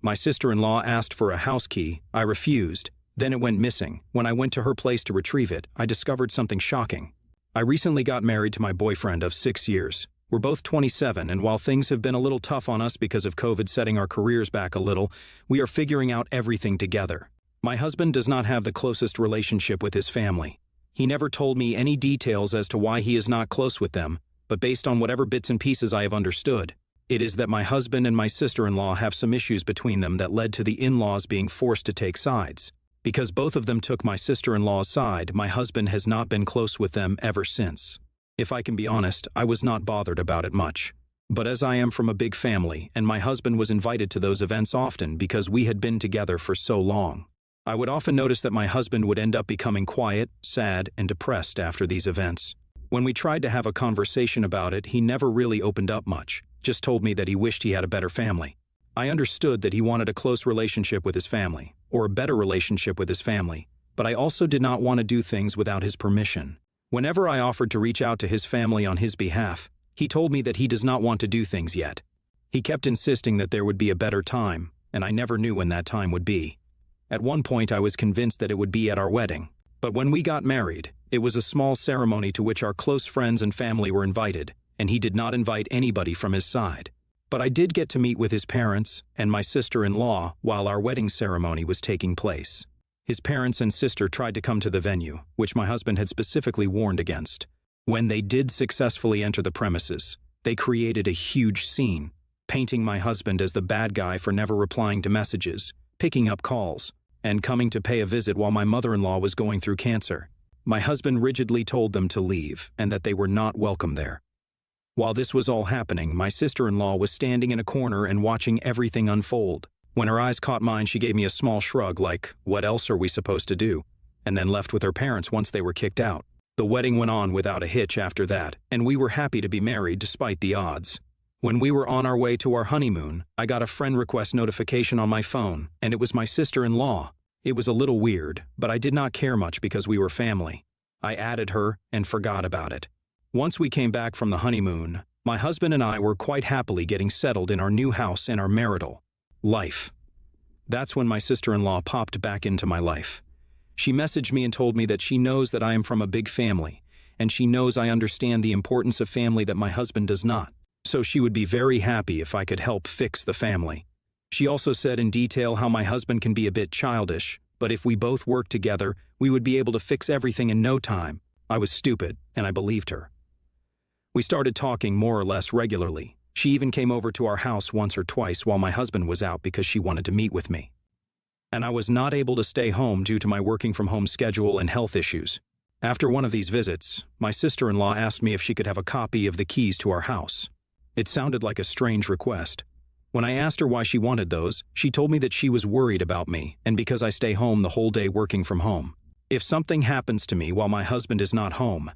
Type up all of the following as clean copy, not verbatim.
My sister-in-law asked for a house key. I refused. Then it went missing. When I went to her place to retrieve it, I discovered something shocking. I recently got married to my boyfriend of 6 years. We're both 27, and while things have been a little tough on us because of COVID setting our careers back a little, we are figuring out everything together. My husband does not have the closest relationship with his family. He never told me any details as to why he is not close with them, but based on whatever bits and pieces I have understood, it is that my husband and my sister-in-law have some issues between them that led to the in-laws being forced to take sides. Because both of them took my sister-in-law's side, my husband has not been close with them ever since. If I can be honest, I was not bothered about it much. But as I am from a big family, and my husband was invited to those events often because we had been together for so long, I would often notice that my husband would end up becoming quiet, sad, and depressed after these events. When we tried to have a conversation about it, he never really opened up much, just told me that he wished he had a better family. I understood that he wanted a close relationship with his family, or a better relationship with his family, but I also did not want to do things without his permission. Whenever I offered to reach out to his family on his behalf, he told me that he does not want to do things yet. He kept insisting that there would be a better time, and I never knew when that time would be. At one point I was convinced that it would be at our wedding, but when we got married, it was a small ceremony to which our close friends and family were invited, and he did not invite anybody from his side. But I did get to meet with his parents and my sister-in-law while our wedding ceremony was taking place. His parents and sister tried to come to the venue, which my husband had specifically warned against. When they did successfully enter the premises, they created a huge scene, painting my husband as the bad guy for never replying to messages, picking up calls, and coming to pay a visit while my mother-in-law was going through cancer. My husband rigidly told them to leave and that they were not welcome there. While this was all happening, my sister-in-law was standing in a corner and watching everything unfold. When her eyes caught mine, she gave me a small shrug like, "What else are we supposed to do?" and then left with her parents once they were kicked out. The wedding went on without a hitch after that, and we were happy to be married despite the odds. When we were on our way to our honeymoon, I got a friend request notification on my phone, and it was my sister-in-law. It was a little weird, but I did not care much because we were family. I added her and forgot about it. Once we came back from the honeymoon, my husband and I were quite happily getting settled in our new house and our marital life. That's when my sister-in-law popped back into my life. She messaged me and told me that she knows that I am from a big family, and she knows I understand the importance of family that my husband does not, so she would be very happy if I could help fix the family. She also said in detail how my husband can be a bit childish, but if we both worked together, we would be able to fix everything in no time. I was stupid, and I believed her. We started talking more or less regularly. She even came over to our house once or twice while my husband was out because she wanted to meet with me. And I was not able to stay home due to my working from home schedule and health issues. After one of these visits, my sister-in-law asked me if she could have a copy of the keys to our house. It sounded like a strange request. When I asked her why she wanted those, she told me that she was worried about me and because I stay home the whole day working from home. If something happens to me while my husband is not home,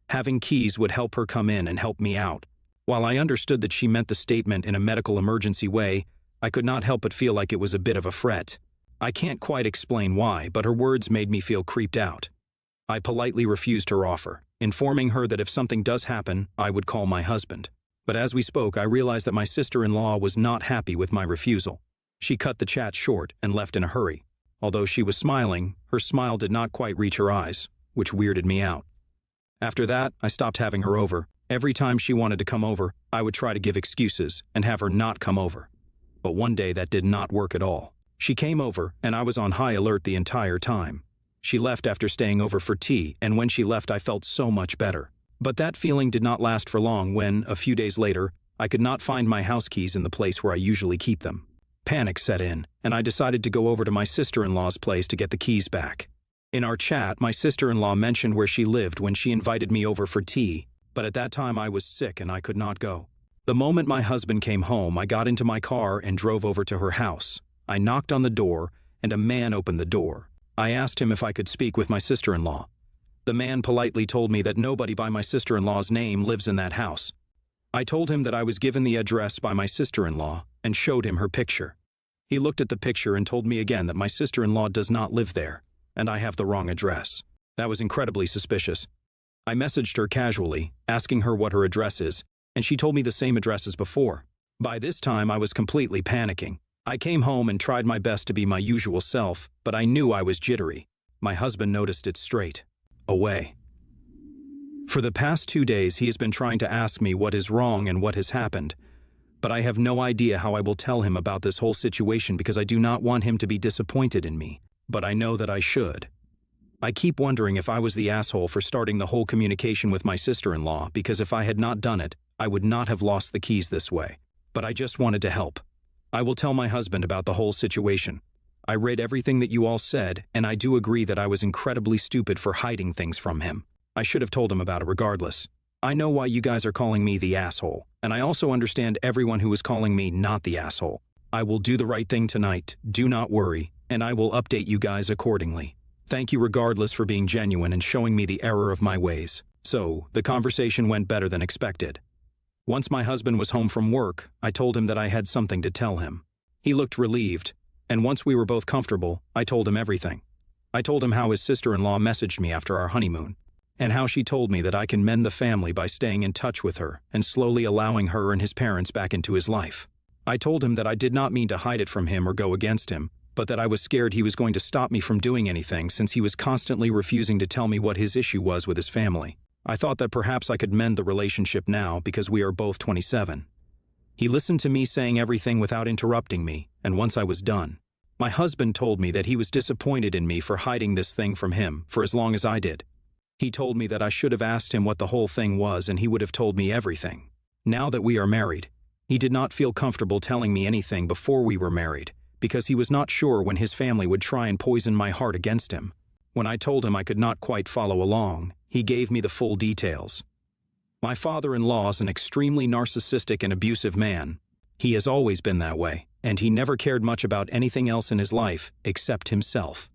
having keys would help her come in and help me out. While I understood that she meant the statement in a medical emergency way, I could not help but feel like it was a bit of a threat. I can't quite explain why, but her words made me feel creeped out. I politely refused her offer, informing her that if something does happen, I would call my husband. But as we spoke, I realized that my sister-in-law was not happy with my refusal. She cut the chat short and left in a hurry. Although she was smiling, her smile did not quite reach her eyes, which weirded me out. After that, I stopped having her over. Every time she wanted to come over, I would try to give excuses and have her not come over. But one day that did not work at all. She came over, and I was on high alert the entire time. She left after staying over for tea, and when she left I felt so much better. But that feeling did not last for long when, a few days later, I could not find my house keys in the place where I usually keep them. Panic set in, and I decided to go over to my sister-in-law's place to get the keys back. In our chat, my sister-in-law mentioned where she lived when she invited me over for tea, but at that time I was sick and I could not go. The moment my husband came home, I got into my car and drove over to her house. I knocked on the door, and a man opened the door. I asked him if I could speak with my sister-in-law. The man politely told me that nobody by my sister-in-law's name lives in that house. I told him that I was given the address by my sister-in-law and showed him her picture. He looked at the picture and told me again that my sister-in-law does not live there, and I have the wrong address. That was incredibly suspicious. I messaged her casually, asking her what her address is, and she told me the same address as before. By this time, I was completely panicking. I came home and tried my best to be my usual self, but I knew I was jittery. My husband noticed it straight away. For the past 2 days, he has been trying to ask me what is wrong and what has happened, but I have no idea how I will tell him about this whole situation because I do not want him to be disappointed in me, but I know that I should. I keep wondering if I was the asshole for starting the whole communication with my sister-in-law, because if I had not done it, I would not have lost the keys this way. But I just wanted to help. I will tell my husband about the whole situation. I read everything that you all said, and I do agree that I was incredibly stupid for hiding things from him. I should have told him about it regardless. I know why you guys are calling me the asshole, and I also understand everyone who is calling me not the asshole. I will do the right thing tonight, do not worry, and I will update you guys accordingly. Thank you regardless for being genuine and showing me the error of my ways. So, the conversation went better than expected. Once my husband was home from work, I told him that I had something to tell him. He looked relieved, and once we were both comfortable, I told him everything. I told him how his sister-in-law messaged me after our honeymoon, and how she told me that I can mend the family by staying in touch with her and slowly allowing her and his parents back into his life. I told him that I did not mean to hide it from him or go against him, but that I was scared he was going to stop me from doing anything since he was constantly refusing to tell me what his issue was with his family. I thought that perhaps I could mend the relationship now because we are both 27. He listened to me saying everything without interrupting me, and once I was done, my husband told me that he was disappointed in me for hiding this thing from him for as long as I did. He told me that I should have asked him what the whole thing was and he would have told me everything. Now that we are married, he did not feel comfortable telling me anything before we were married, because he was not sure when his family would try and poison my heart against him. When I told him I could not quite follow along, he gave me the full details. My father-in-law is an extremely narcissistic and abusive man. He has always been that way, and he never cared much about anything else in his life except himself.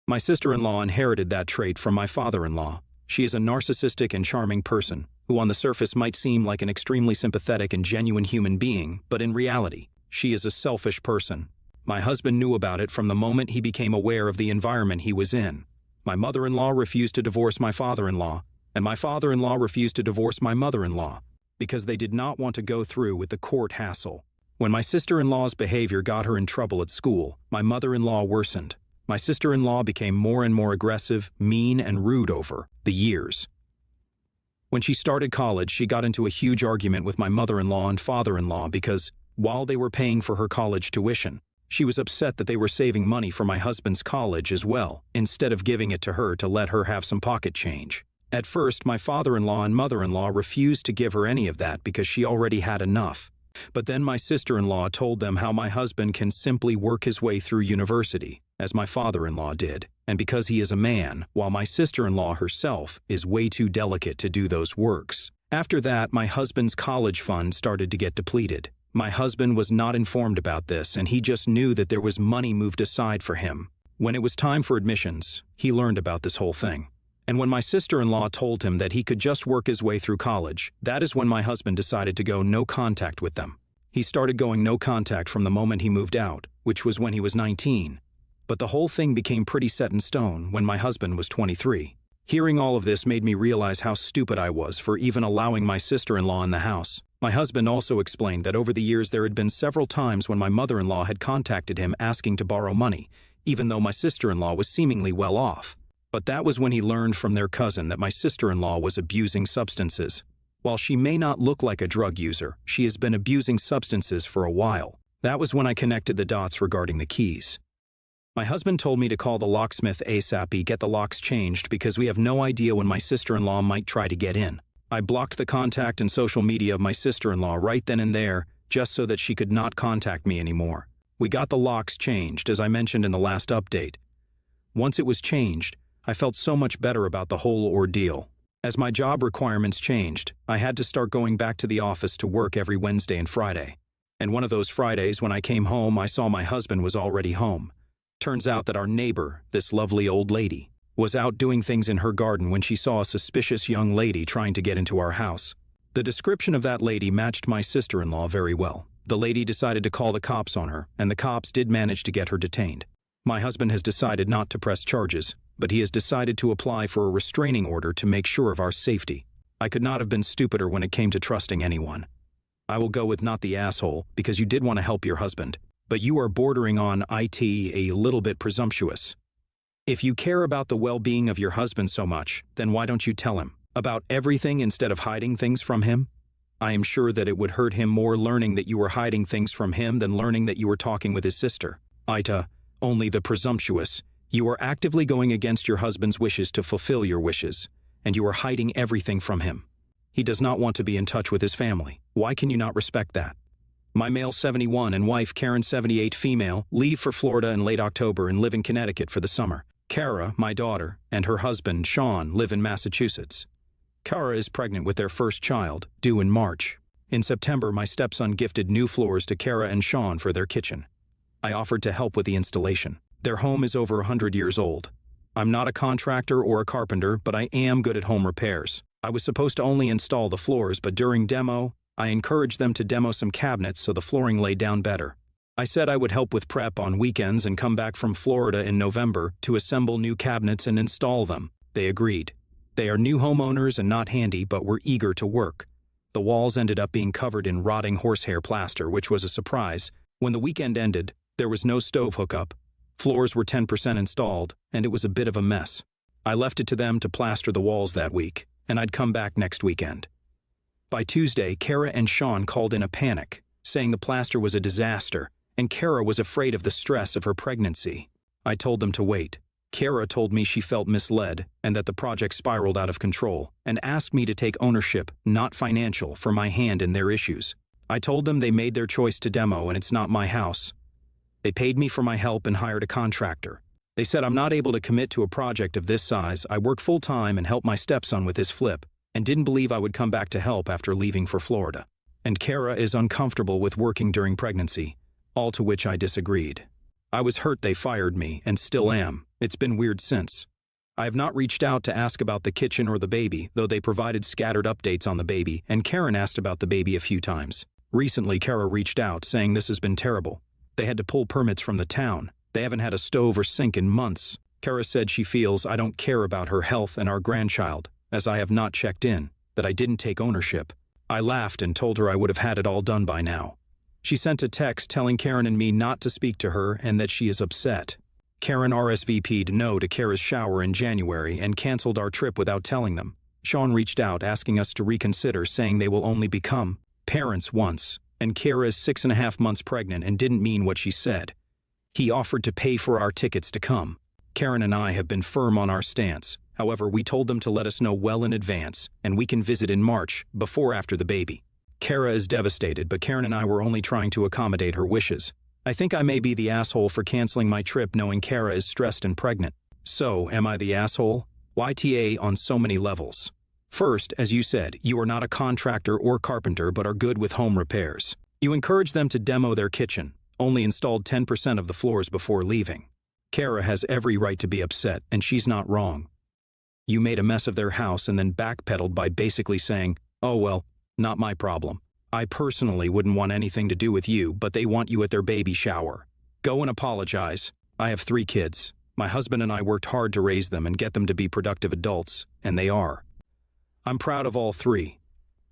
My sister-in-law inherited that trait from my father-in-law. She is a narcissistic and charming person, who on the surface might seem like an extremely sympathetic and genuine human being, but in reality, she is a selfish person. My husband knew about it from the moment he became aware of the environment he was in. My mother-in-law refused to divorce my father-in-law, and my father-in-law refused to divorce my mother-in-law, because they did not want to go through with the court hassle. When my sister-in-law's behavior got her in trouble at school, my mother-in-law worsened. My sister-in-law became more and more aggressive, mean, and rude over the years. When she started college, she got into a huge argument with my mother-in-law and father-in-law because, while they were paying for her college tuition, she was upset that they were saving money for my husband's college as well, instead of giving it to her to let her have some pocket change. At first, my father-in-law and mother-in-law refused to give her any of that because she already had enough. But then my sister-in-law told them how my husband can simply work his way through university, as my father-in-law did, and because he is a man, while my sister-in-law herself is way too delicate to do those works. After that, my husband's college fund started to get depleted. My husband was not informed about this, and he just knew that there was money moved aside for him. When it was time for admissions, he learned about this whole thing. And when my sister-in-law told him that he could just work his way through college, that is when my husband decided to go no contact with them. He started going no contact from the moment he moved out, which was when he was 19. But the whole thing became pretty set in stone when my husband was 23. Hearing all of this made me realize how stupid I was for even allowing my sister-in-law in the house. My husband also explained that over the years there had been several times when my mother-in-law had contacted him asking to borrow money, even though my sister-in-law was seemingly well off. But that was when he learned from their cousin that my sister-in-law was abusing substances. While she may not look like a drug user, she has been abusing substances for a while. That was when I connected the dots regarding the keys. My husband told me to call the locksmith ASAP, get the locks changed, because we have no idea when my sister-in-law might try to get in. I blocked the contact and social media of my sister-in-law right then and there, just so that she could not contact me anymore. We got the locks changed, as I mentioned in the last update. Once it was changed, I felt so much better about the whole ordeal. As my job requirements changed, I had to start going back to the office to work every Wednesday and Friday. And one of those Fridays when I came home, I saw my husband was already home. Turns out that our neighbor, this lovely old lady, was out doing things in her garden when she saw a suspicious young lady trying to get into our house. The description of that lady matched my sister-in-law very well. The lady decided to call the cops on her, and the cops did manage to get her detained. My husband has decided not to press charges, but he has decided to apply for a restraining order to make sure of our safety. I could not have been stupider when it came to trusting anyone. I will go with not the asshole, because you did want to help your husband. but you are bordering on a little bit presumptuous. If you care about the well-being of your husband so much, then why don't you tell him about everything instead of hiding things from him? I am sure that it would hurt him more learning that you were hiding things from him than learning that you were talking with his sister. Ita, only the presumptuous. You are actively going against your husband's wishes to fulfill your wishes, and you are hiding everything from him. He does not want to be in touch with his family. Why can you not respect that? My male 71 and wife Karen 78 female leave for Florida in late October and live in Connecticut for the summer. Kara, my daughter, and her husband Sean live in Massachusetts. Kara is pregnant with their first child, due in March. In September, my stepson gifted new floors to Kara and Sean for their kitchen. I offered to help with the installation. Their home is over 100 years old. I'm not a contractor or a carpenter, but I am good at home repairs. I was supposed to only install the floors, but during demo, I encouraged them to demo some cabinets so the flooring lay down better. I said I would help with prep on weekends and come back from Florida in November to assemble new cabinets and install them. They agreed. They are new homeowners and not handy, but were eager to work. The walls ended up being covered in rotting horsehair plaster, which was a surprise. When the weekend ended, there was no stove hookup. Floors were 10% installed, and it was a bit of a mess. I left it to them to plaster the walls that week, and I'd come back next weekend. By Tuesday, Kara and Sean called in a panic, saying the plaster was a disaster, and Kara was afraid of the stress of her pregnancy. I told them to wait. Kara told me she felt misled and that the project spiraled out of control, and asked me to take ownership, not financial, for my hand in their issues. I told them they made their choice to demo and it's not my house. They paid me for my help and hired a contractor. They said I'm not able to commit to a project of this size. I work full-time and help my stepson with his flip, and didn't believe I would come back to help after leaving for Florida. And Kara is uncomfortable with working during pregnancy, all to which I disagreed. I was hurt they fired me, and still am. It's been weird since. I have not reached out to ask about the kitchen or the baby, though they provided scattered updates on the baby, and Karen asked about the baby a few times. Recently, Kara reached out, saying this has been terrible. They had to pull permits from the town. They haven't had a stove or sink in months. Kara said she feels I don't care about her health and our grandchild, as I have not checked in, that I didn't take ownership. I laughed and told her I would have had it all done by now. She sent a text telling Karen and me not to speak to her and that she is upset. Karen RSVP'd no to Kara's shower in January and canceled our trip without telling them. Sean reached out asking us to reconsider, saying they will only become parents once, and Kara is 6.5 months pregnant and didn't mean what she said. He offered to pay for our tickets to come. Karen and I have been firm on our stance. However, we told them to let us know well in advance, and we can visit in March, before after the baby. Kara is devastated, but Karen and I were only trying to accommodate her wishes. I think I may be the asshole for canceling my trip knowing Kara is stressed and pregnant. So, am I the asshole? YTA on so many levels. First, as you said, you are not a contractor or carpenter but are good with home repairs. You encouraged them to demo their kitchen, only installed 10% of the floors before leaving. Kara has every right to be upset, and she's not wrong. You made a mess of their house and then backpedaled by basically saying, oh well, not my problem. I personally wouldn't want anything to do with you, but they want you at their baby shower. Go and apologize. I have 3 kids. My husband and I worked hard to raise them and get them to be productive adults, and they are. I'm proud of all 3.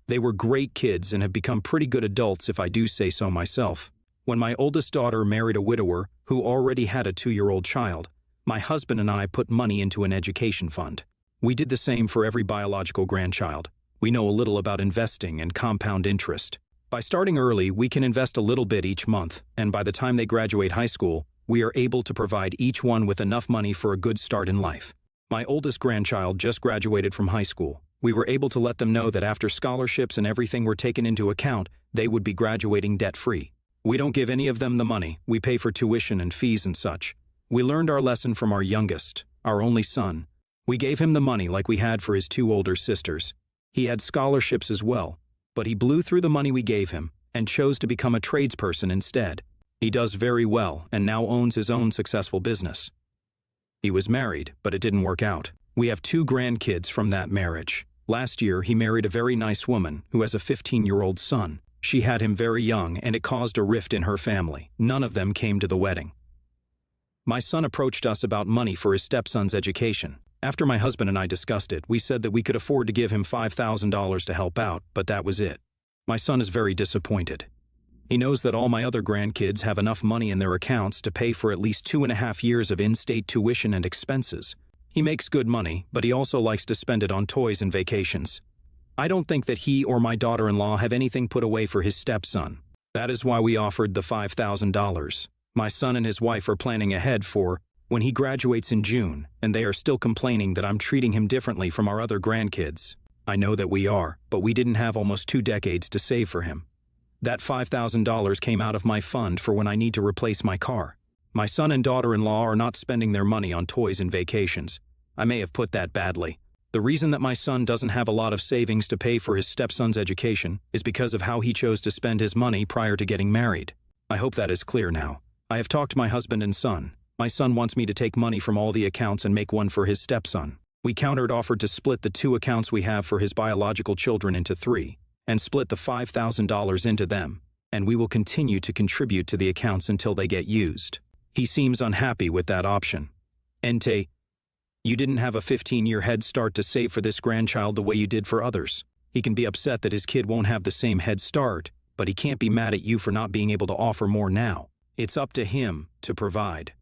They were great kids and have become pretty good adults if I do say so myself. When my oldest daughter married a widower who already had a 2-year-old child, my husband and I put money into an education fund. We did the same for every biological grandchild. We know a little about investing and compound interest. By starting early, we can invest a little bit each month, and by the time they graduate high school, we are able to provide each one with enough money for a good start in life. My oldest grandchild just graduated from high school. We were able to let them know that after scholarships and everything were taken into account, they would be graduating debt-free. We don't give any of them the money. We pay for tuition and fees and such. We learned our lesson from our youngest, our only son. We gave him the money like we had for his 2 older sisters. He had scholarships as well, but he blew through the money we gave him and chose to become a tradesperson instead. He does very well and now owns his own successful business. He was married, but it didn't work out. We have 2 grandkids from that marriage. Last year, he married a very nice woman who has a 15-year-old son. She had him very young, and it caused a rift in her family. None of them came to the wedding. My son approached us about money for his stepson's education. After my husband and I discussed it, we said that we could afford to give him $5,000 to help out, but that was it. My son is very disappointed. He knows that all my other grandkids have enough money in their accounts to pay for at least 2.5 years of in-state tuition and expenses. He makes good money, but he also likes to spend it on toys and vacations. I don't think that he or my daughter-in-law have anything put away for his stepson. That is why we offered the $5,000. My son and his wife are planning ahead for when he graduates in June, and they are still complaining that I'm treating him differently from our other grandkids. I know that we are, but we didn't have almost 2 decades to save for him. That $5,000 came out of my fund for when I need to replace my car. My son and daughter-in-law are not spending their money on toys and vacations. I may have put that badly. The reason that my son doesn't have a lot of savings to pay for his stepson's education is because of how he chose to spend his money prior to getting married. I hope that is clear now. I have talked to my husband and son. My son wants me to take money from all the accounts and make one for his stepson. We offered to split the 2 accounts we have for his biological children into 3, and split the $5,000 into them, and we will continue to contribute to the accounts until they get used. He seems unhappy with that option. Ente, you didn't have a 15-year head start to save for this grandchild the way you did for others. He can be upset that his kid won't have the same head start, but he can't be mad at you for not being able to offer more now. It's up to him to provide.